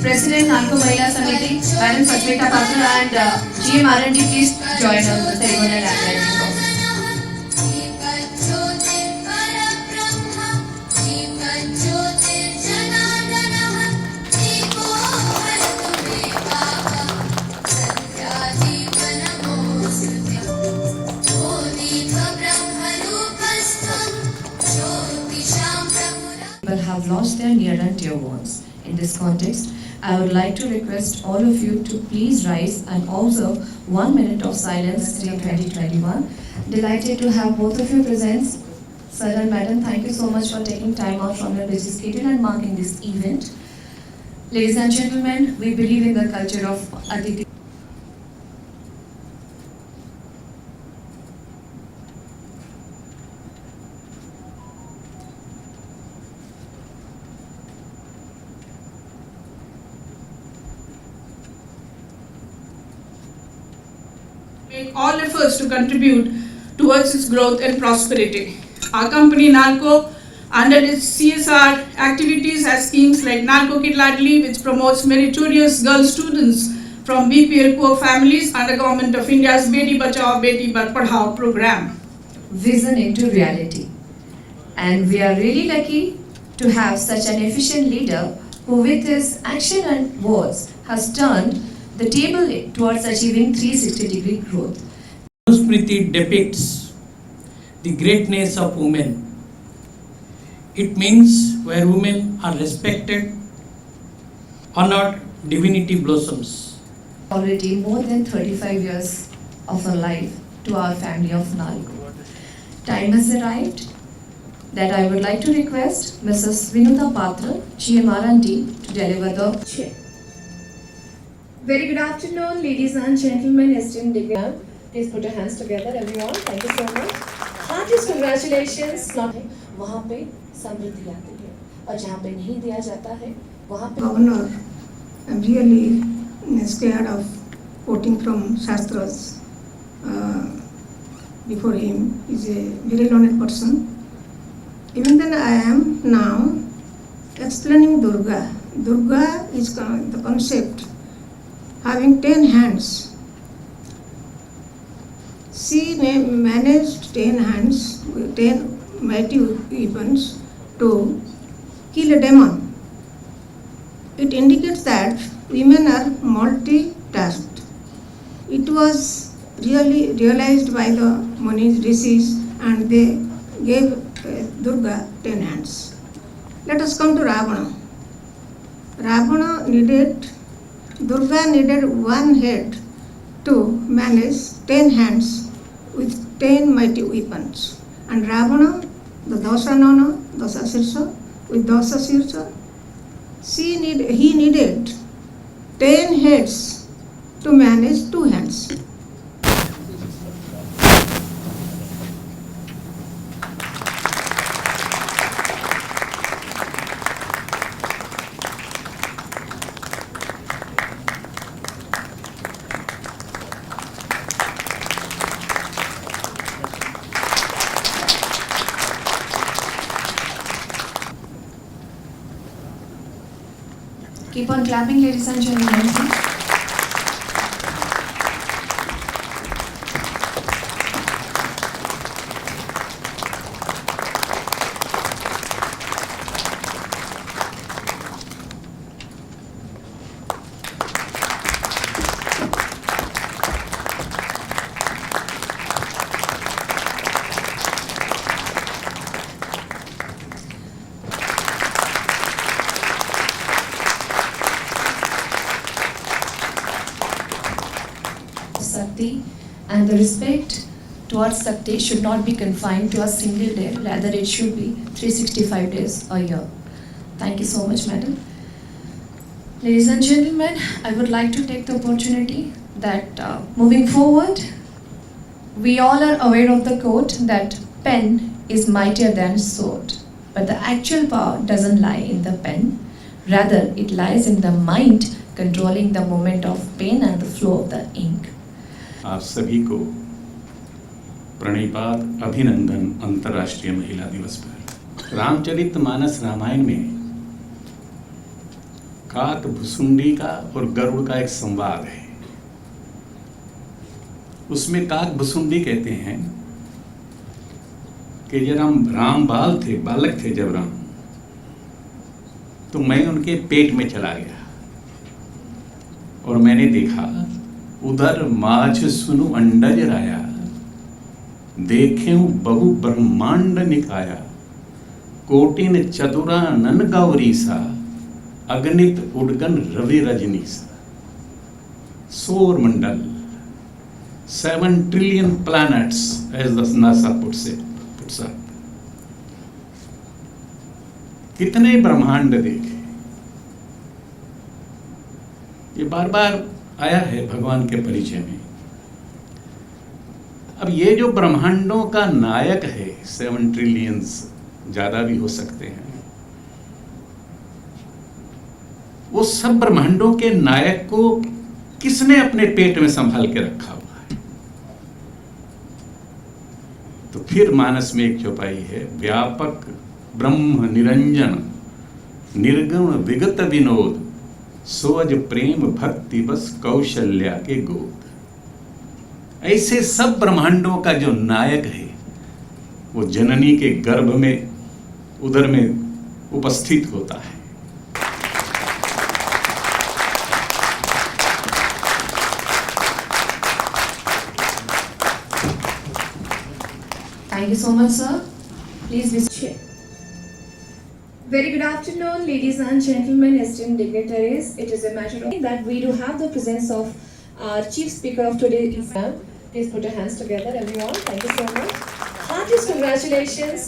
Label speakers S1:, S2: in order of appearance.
S1: President Nalco Mahila Samiti, Madam Sachmita Patra and GM R&D, please join us in the ceremonial handwriting process.
S2: People have lost their near and dear ones. In this context, I would like to request all of you to please rise and observe 1 minute of silence till 2021. Delighted to have both of you present. Sir and Madam, thank you so much for taking time out from your busy schedule and marking this event. Ladies and gentlemen, we believe in the culture of Aditi.
S3: Make all efforts to contribute towards its growth and prosperity. Our company NALCO, under its CSR activities, has schemes like NALCO Kid Ladli, which promotes meritorious girl students from BPL poor families under Government of India's Beti Bachao Beti Padhao program.
S2: Vision into reality. And we are really lucky to have such an efficient leader who with his action and words has turned the table towards achieving 360-degree growth.
S4: Manusmriti depicts the greatness of women. It means where women are respected, honored, divinity blossoms.
S2: Already more than 35 years of her life to our family of Nalco. Time has arrived that I would like to request Mrs. Vinuta Patra, GM R&D, to deliver the chair.
S1: Very good afternoon, ladies and gentlemen, esteemed dignitaries. Please put your hands together, everyone. Thank you so much. Heartiest congratulations.
S2: वहाँ पे समृद्धि आती है और जहाँ पे नहीं दिया जाता है वहाँ पे
S5: Governor, I'm really scared of quoting from Shastras. Before him is a very learned person. Even then I am now explaining Durga. Durga is the concept having 10 hands. She managed 10 hands, 10 mighty weapons to kill a demon. It indicates that women are multitasked. It was really realized by the Munis, rishis, and they gave Durga 10 hands. Let us come to Ravana. Durga needed one head to manage 10 hands with 10 mighty weapons. And Ravana, the Dasanana, Dasasirsa, with Dasasirsa, he needed 10 heads to manage 2 hands.
S2: Keep on clapping, ladies and gentlemen. Sakti, and the respect towards Sakti should not be confined to a single day, rather it should be 365 days a year. Thank you so much, madam. Ladies and gentlemen, I would like to take the opportunity that moving forward, we all are aware of the quote that pen is mightier than sword, but the actual power doesn't lie in the pen, rather it lies in the mind controlling the moment of pen and the flow of the ink.
S6: आप सभी को प्रणिपात अभिनंदन अंतर्राष्ट्रीय महिला दिवस पर। रामचरितमानस रामायण में काक भुसुंडी का और गरुड़ का एक संवाद है। उसमें काक भुसुंडी कहते हैं कि जब राम बालक थे जब राम, तो मैं उनके पेट में चला गया और मैंने देखा उधर माझ सुनु अंडज राया, देखे बहु ब्रह्मांड निकाया, कोटिन चतुरानन गौरी सा, अगणित उडगन रवि रजनी सा। सौर मंडल, 7 trillion planets as the NASA puts up. कितने ब्रह्मांड देखे। ये बार बार आया है भगवान के परिचय में। अब ये जो ब्रह्मांडों का नायक है, 7 ट्रिलियंस ज्यादा भी हो सकते हैं, वो सब ब्रह्मांडों के नायक को किसने अपने पेट में संभाल के रखा हुआ है? तो फिर मानस में एक चौपाई है, व्यापक ब्रह्म निरंजन निर्गुण विगत विनोद, सोज प्रेम भक्ति बस कौशल्या के गोद। ऐसे सब ब्रह्मांडों का जो नायक है वो जननी के गर्भ में, उदर में उपस्थित होता है।
S2: Thank you so much, sir. Please be
S1: Chair. Very good afternoon, ladies and gentlemen, esteemed dignitaries. It is a matter of that we do have the presence of our chief speaker of today's event. Please put your hands together, everyone. Thank you so much. Heartiest congratulations.